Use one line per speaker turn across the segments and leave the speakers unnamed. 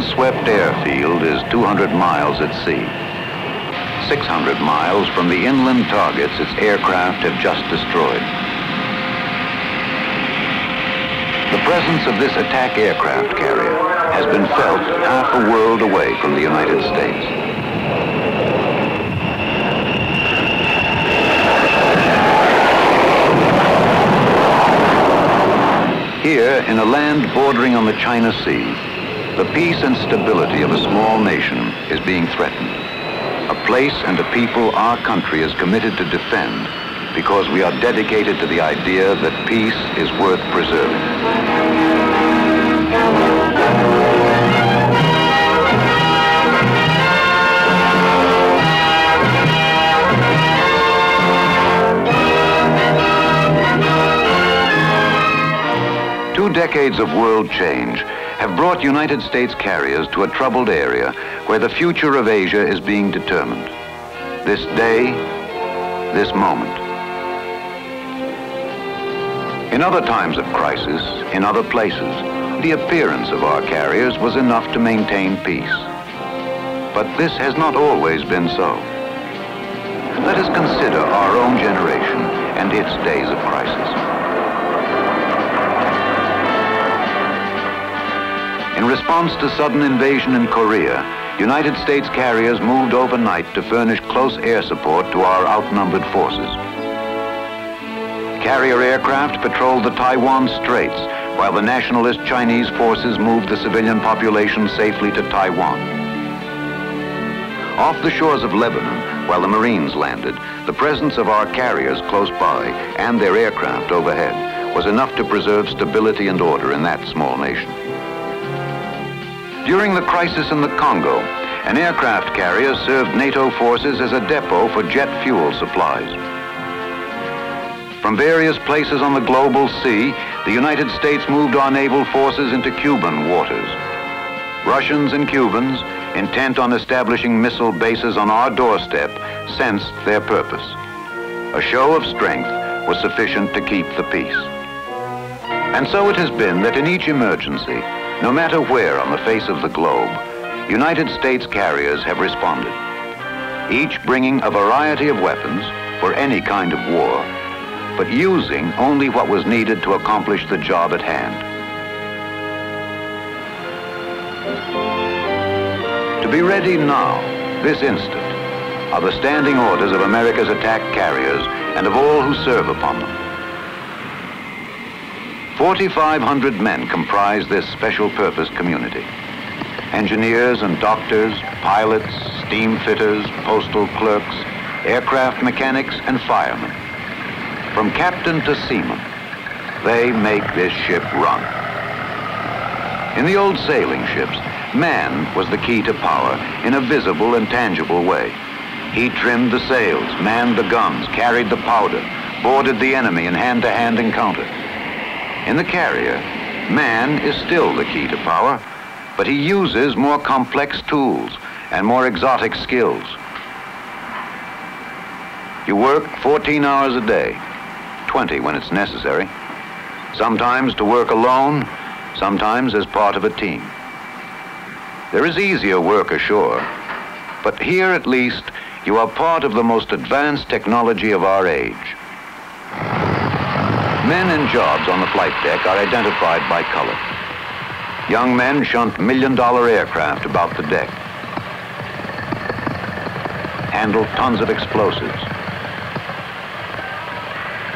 windswept airfield is 200 miles at sea. 600 miles from the inland targets its aircraft have just destroyed. The presence of this attack aircraft carrier has been felt half a world away from the United States. Here, in a land bordering on the China Sea, the peace and stability of a small nation is being threatened. A place and a people our country is committed to defend because we are dedicated to the idea that peace is worth preserving. 2 decades of world change have brought United States carriers to a troubled area where the future of Asia is being determined. This day, this moment. In other times of crisis, in other places, the appearance of our carriers was enough to maintain peace. But this has not always been so. Let us consider our own generation and its days of crisis. In response to sudden invasion in Korea, United States carriers moved overnight to furnish close air support to our outnumbered forces. Carrier aircraft patrolled the Taiwan Straits, while the nationalist Chinese forces moved the civilian population safely to Taiwan. Off the shores of Lebanon, while the Marines landed, the presence of our carriers close by and their aircraft overhead was enough to preserve stability and order in that small nation. During the crisis in the Congo, an aircraft carrier served NATO forces as a depot for jet fuel supplies. From various places on the global sea, the United States moved our naval forces into Cuban waters. Russians and Cubans, intent on establishing missile bases on our doorstep, sensed their purpose. A show of strength was sufficient to keep the peace. And so it has been that in each emergency, no matter where on the face of the globe, United States carriers have responded, each bringing a variety of weapons for any kind of war, but using only what was needed to accomplish the job at hand. To be ready now, this instant, are the standing orders of America's attack carriers and of all who serve upon them. 4,500 men comprise this special purpose community. Engineers and doctors, pilots, steam fitters, postal clerks, aircraft mechanics, and firemen. From captain to seaman, they make this ship run. In the old sailing ships, man was the key to power in a visible and tangible way. He trimmed the sails, manned the guns, carried the powder, boarded the enemy in hand-to-hand encounter. In the carrier, man is still the key to power, but he uses more complex tools and more exotic skills. You work 14 hours a day, 20 when it's necessary, sometimes to work alone, sometimes as part of a team. There is easier work ashore, but here at least you are part of the most advanced technology of our age. Men in jobs on the flight deck are identified by color. Young men shunt million-dollar aircraft about the deck, handle tons of explosives,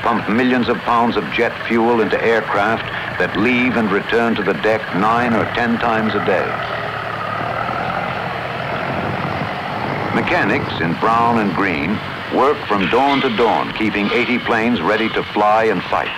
pump millions of pounds of jet fuel into aircraft that leave and return to the deck 9 or 10 times a day. Mechanics in brown and green work from dawn to dawn, keeping 80 planes ready to fly and fight.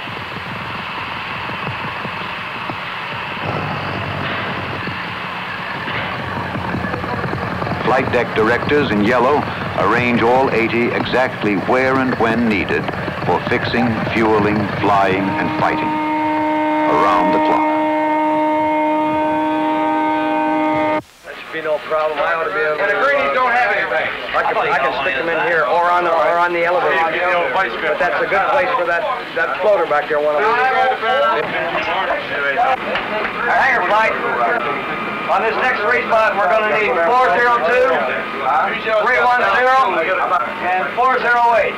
Flight deck directors in yellow arrange all 80 exactly where and when needed for fixing, fueling, flying, and fighting around the clock.
That should be no problem. I ought to be able to...
And the greenies don't have anything.
I can stick them in here or on the elevator. But that's a good place for that floater back there. Hangar flight. On this next respot, we're going to need 402, 310, and 408.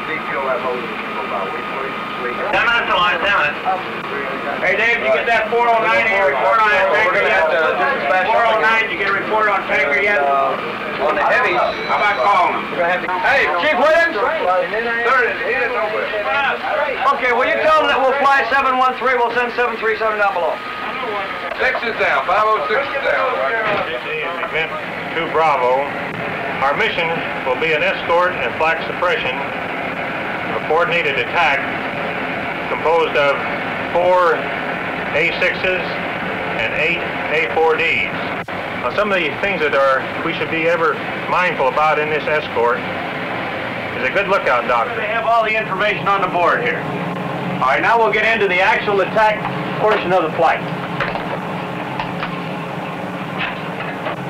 10 minutes to line, 10 minutes.
Hey, Dave, did you get that 409 in your report on tanker yet? 409, did you get a report on tanker yet?
On the heavies.
How about calling him? Hey, Chief Williams? Okay, will you tell them that we'll fly 713, we'll send 737 down below.
6 is down, 506 is down.
Event 2 Bravo. Our mission will be an escort and flak suppression, a coordinated attack composed of 4 A6s and 8 A4Ds. Now, some of the things that we should be ever mindful about in this escort is a good lookout doctor.
They have all the information on the board here. All right, now we'll get into the actual attack portion of the flight.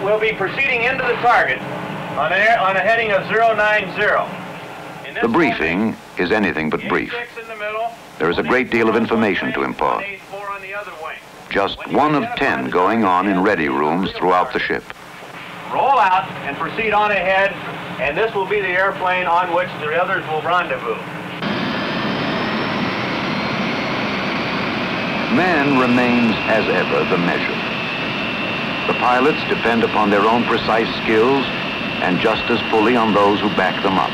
We'll be proceeding into the target on a heading of 090.
The briefing is anything but brief. There is a great deal of information to impart. Just one of 10 going on in ready rooms throughout the ship.
Roll out and proceed on ahead, and this will be the airplane on which the others will rendezvous.
Man remains, as ever, the measure. The pilots depend upon their own precise skills and just as fully on those who back them up.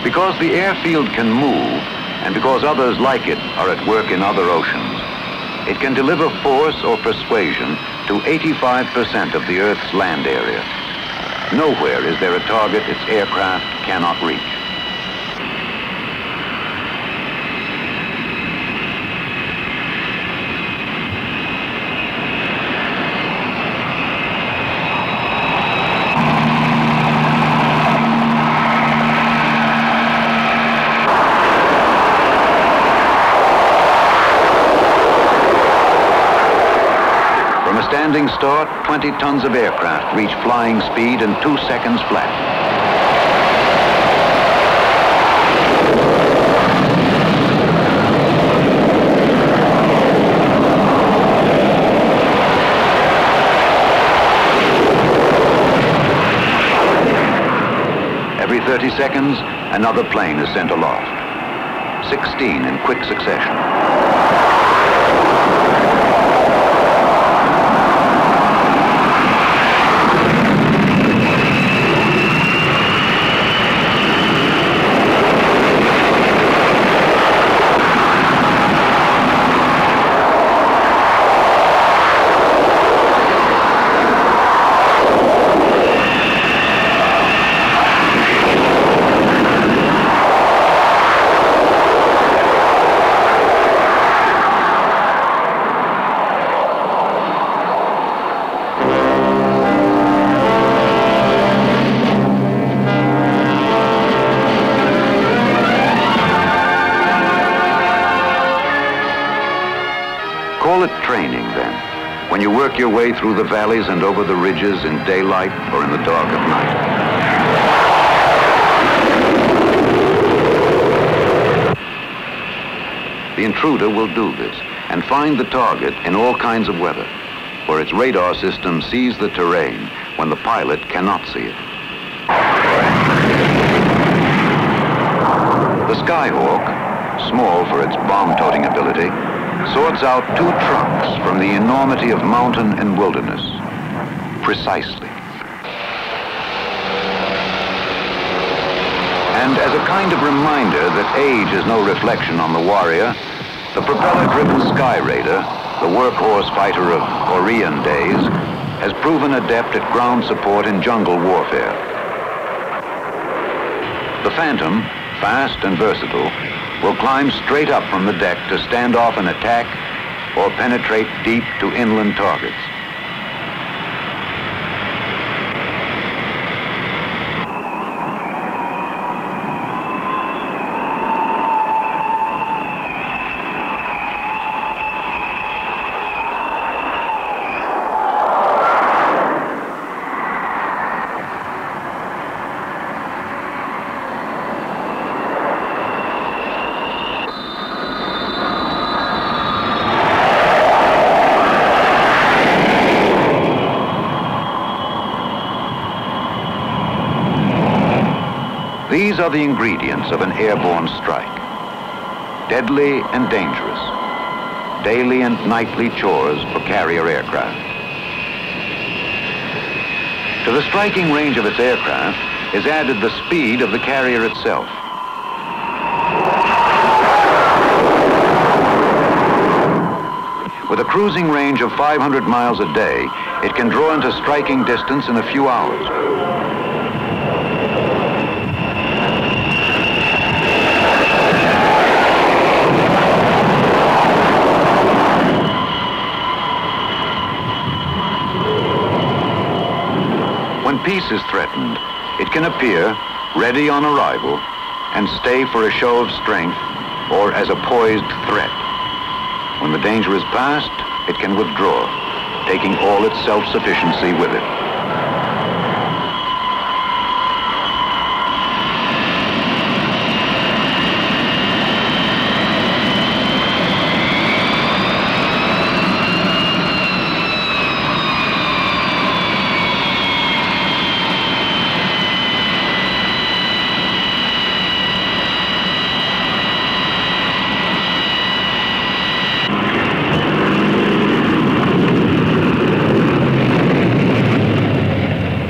Because the airfield can move, and because others like it are at work in other oceans, it can deliver force or persuasion to 85% of the Earth's land area. Nowhere is there a target its aircraft cannot reach. Standing start, 20 tons of aircraft reach flying speed in 2 seconds flat. Every 30 seconds, another plane is sent aloft. 16 in quick succession. Training, then, when you work your way through the valleys and over the ridges in daylight or in the dark of night. The intruder will do this and find the target in all kinds of weather, for its radar system sees the terrain when the pilot cannot see it. The Skyhawk, small for its bomb-toting ability, sorts out 2 trucks from the enormity of mountain and wilderness, precisely. And as a kind of reminder that age is no reflection on the warrior, the propeller-driven Sky Raider, the workhorse fighter of Korean days, has proven adept at ground support in jungle warfare. The Phantom, fast and versatile, will climb straight up from the deck to stand off an attack or penetrate deep to inland targets. These are the ingredients of an airborne strike. Deadly and dangerous. Daily and nightly chores for carrier aircraft. To the striking range of its aircraft is added the speed of the carrier itself. With a cruising range of 500 miles a day, it can draw into striking distance in a few hours. When peace is threatened, it can appear ready on arrival and stay for a show of strength or as a poised threat. When the danger is past, it can withdraw, taking all its self-sufficiency with it.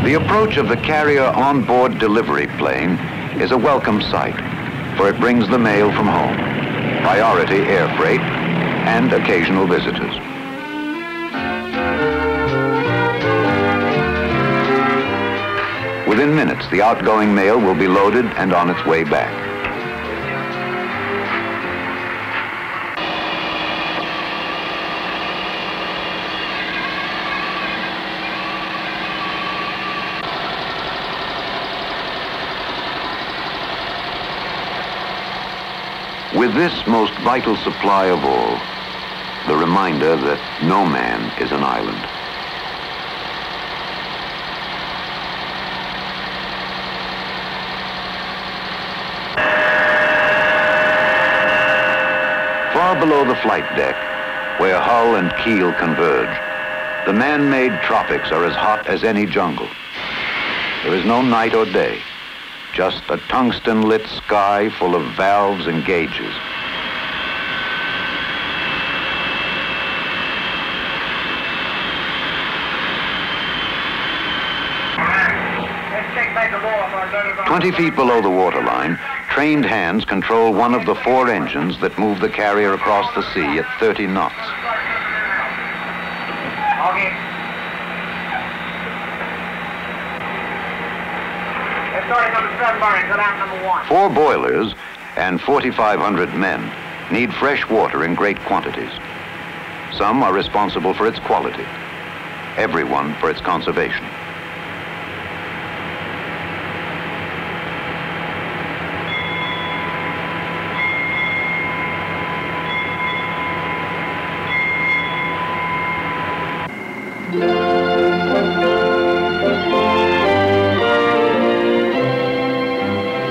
The approach of the carrier on-board delivery plane is a welcome sight, for it brings the mail from home, priority air freight, and occasional visitors. Within minutes, the outgoing mail will be loaded and on its way back. With this most vital supply of all, the reminder that no man is an island. Far below the flight deck, where hull and keel converge, the man-made tropics are as hot as any jungle. There is no night or day. Just a tungsten-lit sky full of valves and gauges.
Let's
20 feet below the waterline, trained hands control one of the 4 engines that move the carrier across the sea at 30 knots.
Okay. Let's start at number 7 burning, go down to number 1.
4 boilers and 4,500 men need fresh water in great quantities. Some are responsible for its quality, everyone for its conservation.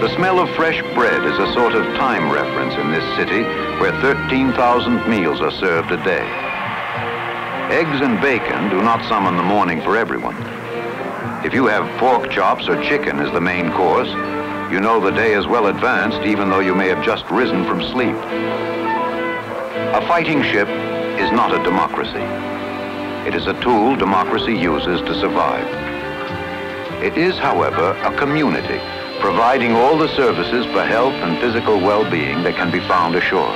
The smell of fresh bread is a sort of time reference in this city where 13,000 meals are served a day. Eggs and bacon do not summon the morning for everyone. If you have pork chops or chicken as the main course, you know the day is well advanced even though you may have just risen from sleep. A fighting ship is not a democracy. It is a tool democracy uses to survive. It is, however, a community, providing all the services for health and physical well-being that can be found ashore.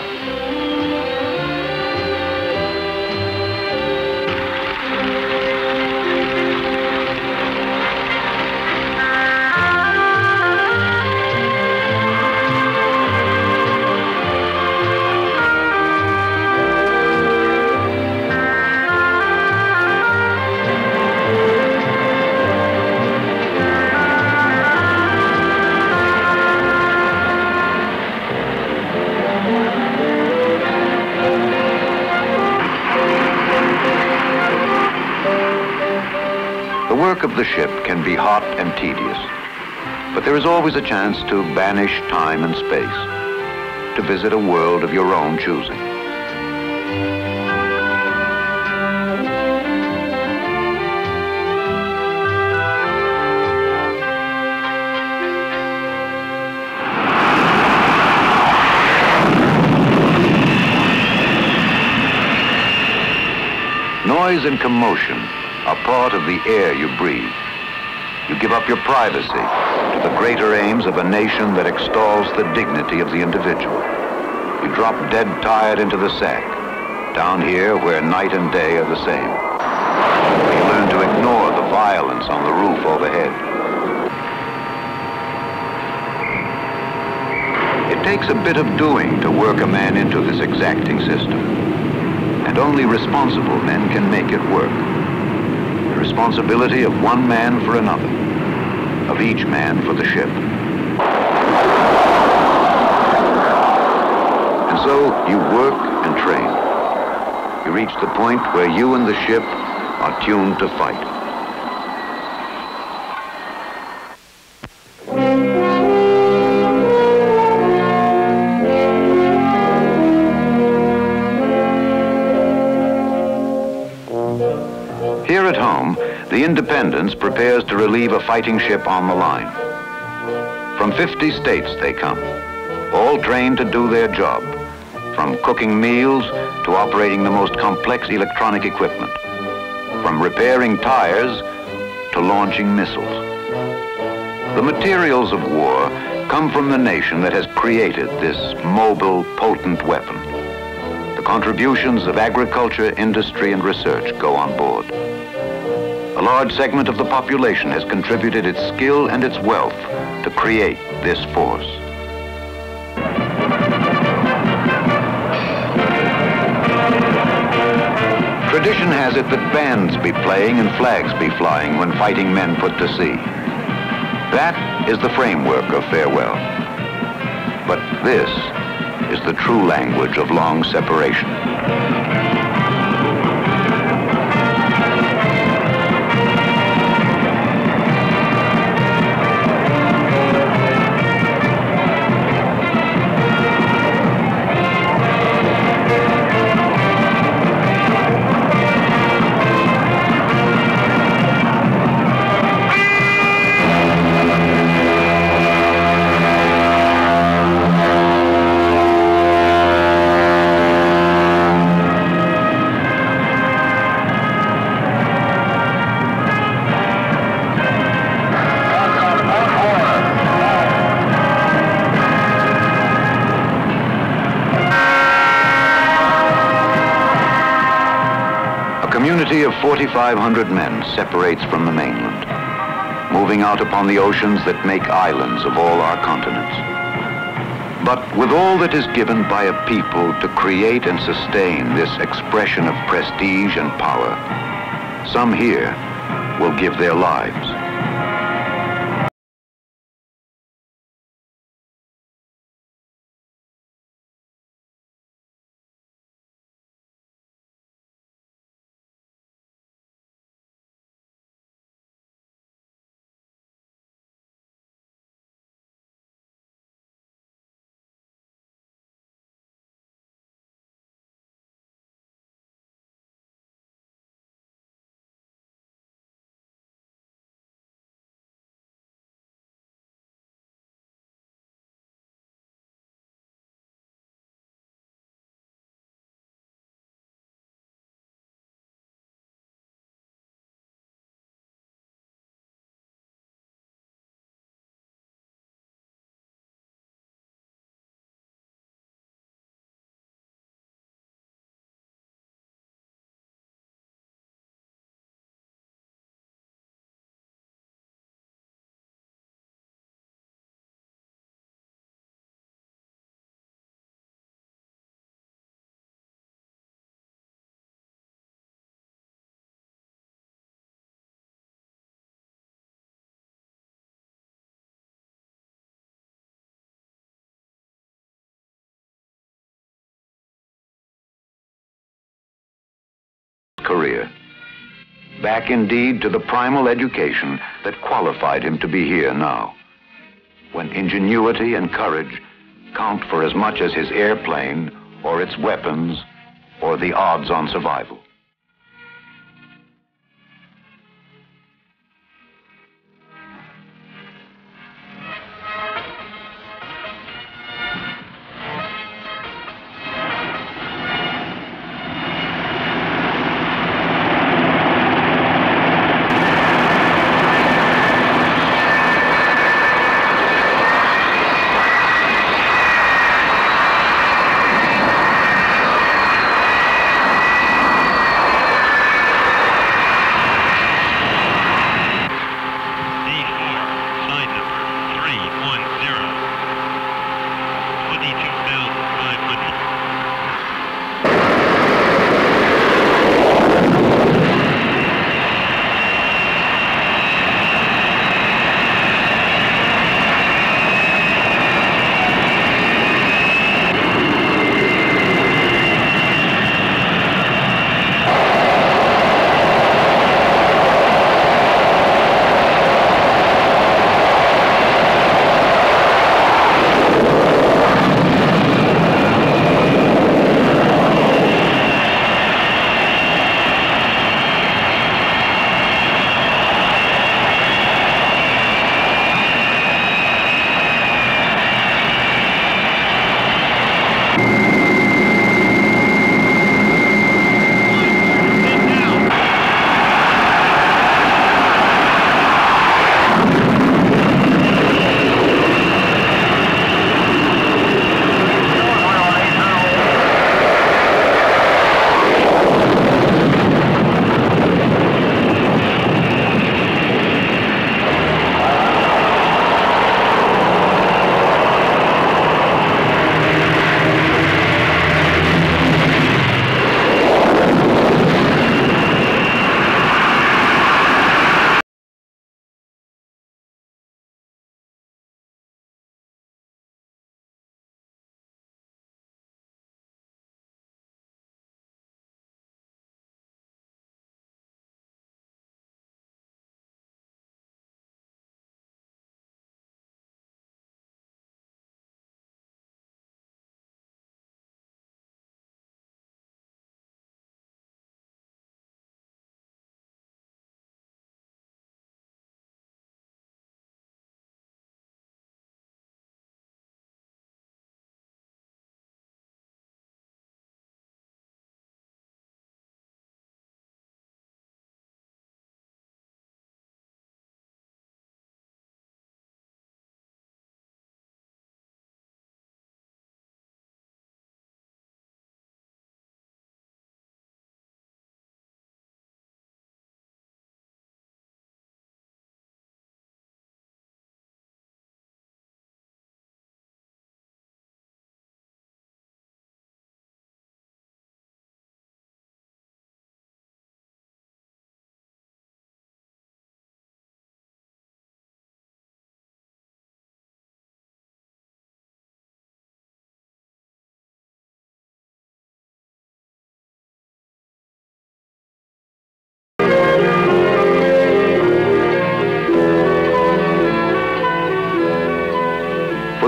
The work of the ship can be hot and tedious, but there is always a chance to banish time and space, to visit a world of your own choosing. noise and commotion are part of the air you breathe. You give up your privacy to the greater aims of a nation that extols the dignity of the individual. You drop dead tired into the sack, down here where night and day are the same. You learn to ignore the violence on the roof overhead. It takes a bit of doing to work a man into this exacting system, and only responsible men can make it work. The responsibility of one man for another, of each man for the ship. And so you work and train. You reach the point where you and the ship are tuned to fight. Here at home, the Independence prepares to relieve a fighting ship on the line. From 50 states they come, all trained to do their job, from cooking meals to operating the most complex electronic equipment, from repairing tires to launching missiles. The materials of war come from the nation that has created this mobile, potent weapon. The contributions of agriculture, industry, and research go on board. A large segment of the population has contributed its skill and its wealth to create this force. Tradition has it that bands be playing and flags be flying when fighting men put to sea. That is the framework of farewell. But this is the true language of long separation. A community of 4,500 men separates from the mainland, moving out upon the oceans that make islands of all our continents. But with all that is given by a people to create and sustain this expression of prestige and power, some here will give their lives. Career. Back indeed to the primal education that qualified him to be here now, when ingenuity and courage count for as much as his airplane or its weapons or the odds on survival.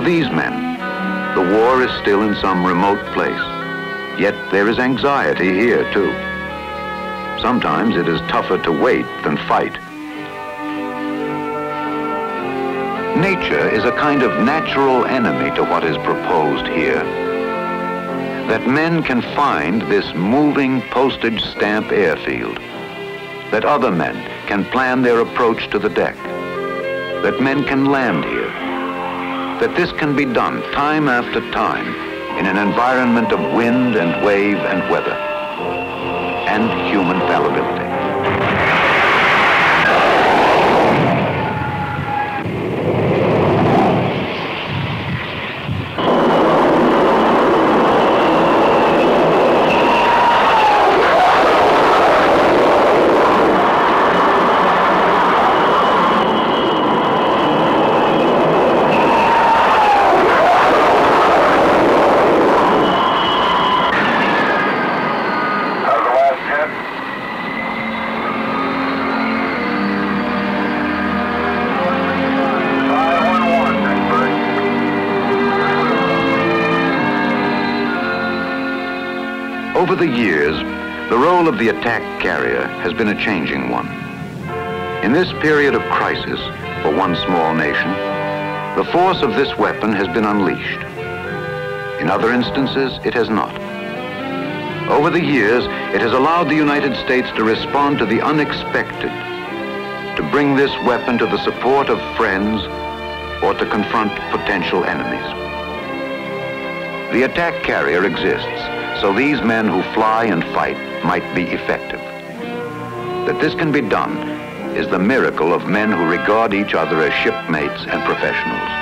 these men, the war is still in some remote place. Yet there is anxiety here too. Sometimes it is tougher to wait than fight. Nature is a kind of natural enemy to what is proposed here. That men can find this moving postage stamp airfield. That other men can plan their approach to the deck. That men can land here. That this can be done time after time in an environment of wind and wave and weather and human fallibility. Over the years, the role of the attack carrier has been a changing one. In this period of crisis for one small nation, the force of this weapon has been unleashed. In other instances, it has not. Over the years, it has allowed the United States to respond to the unexpected, to bring this weapon to the support of friends or to confront potential enemies. The attack carrier exists so these men who fly and fight might be effective. That this can be done is the miracle of men who regard each other as shipmates and professionals.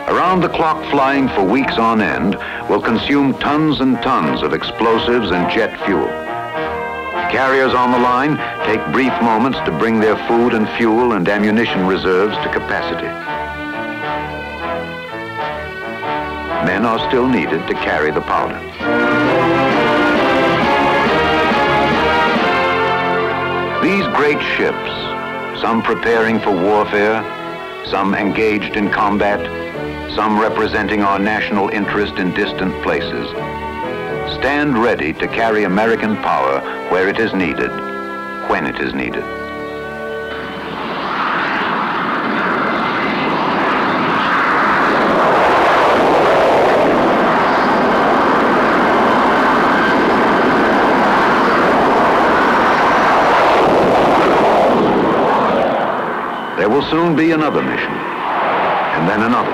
Around-the-clock flying for weeks on end will consume tons and tons of explosives and jet fuel. Carriers on the line take brief moments to bring their food and fuel and ammunition reserves to capacity. Men are still needed to carry the powder. These great ships, some preparing for warfare, some engaged in combat, some representing our national interest in distant places, stand ready to carry American power where it is needed, when it is needed. There will soon be another mission, and then another,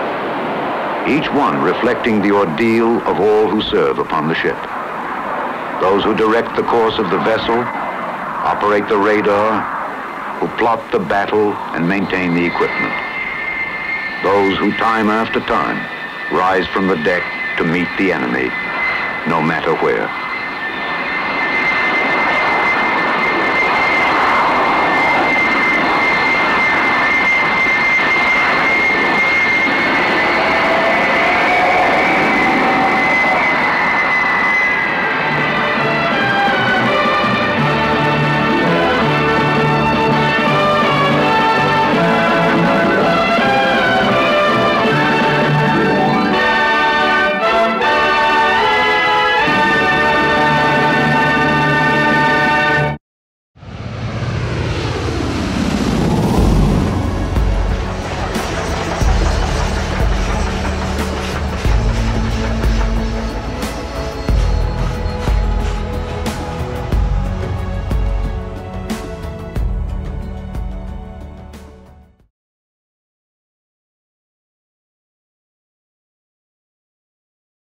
each one reflecting the ordeal of all who serve upon the ship. Those who direct the course of the vessel, operate the radar, who plot the battle and maintain the equipment. Those who time after time rise from the deck to meet the enemy, no matter where.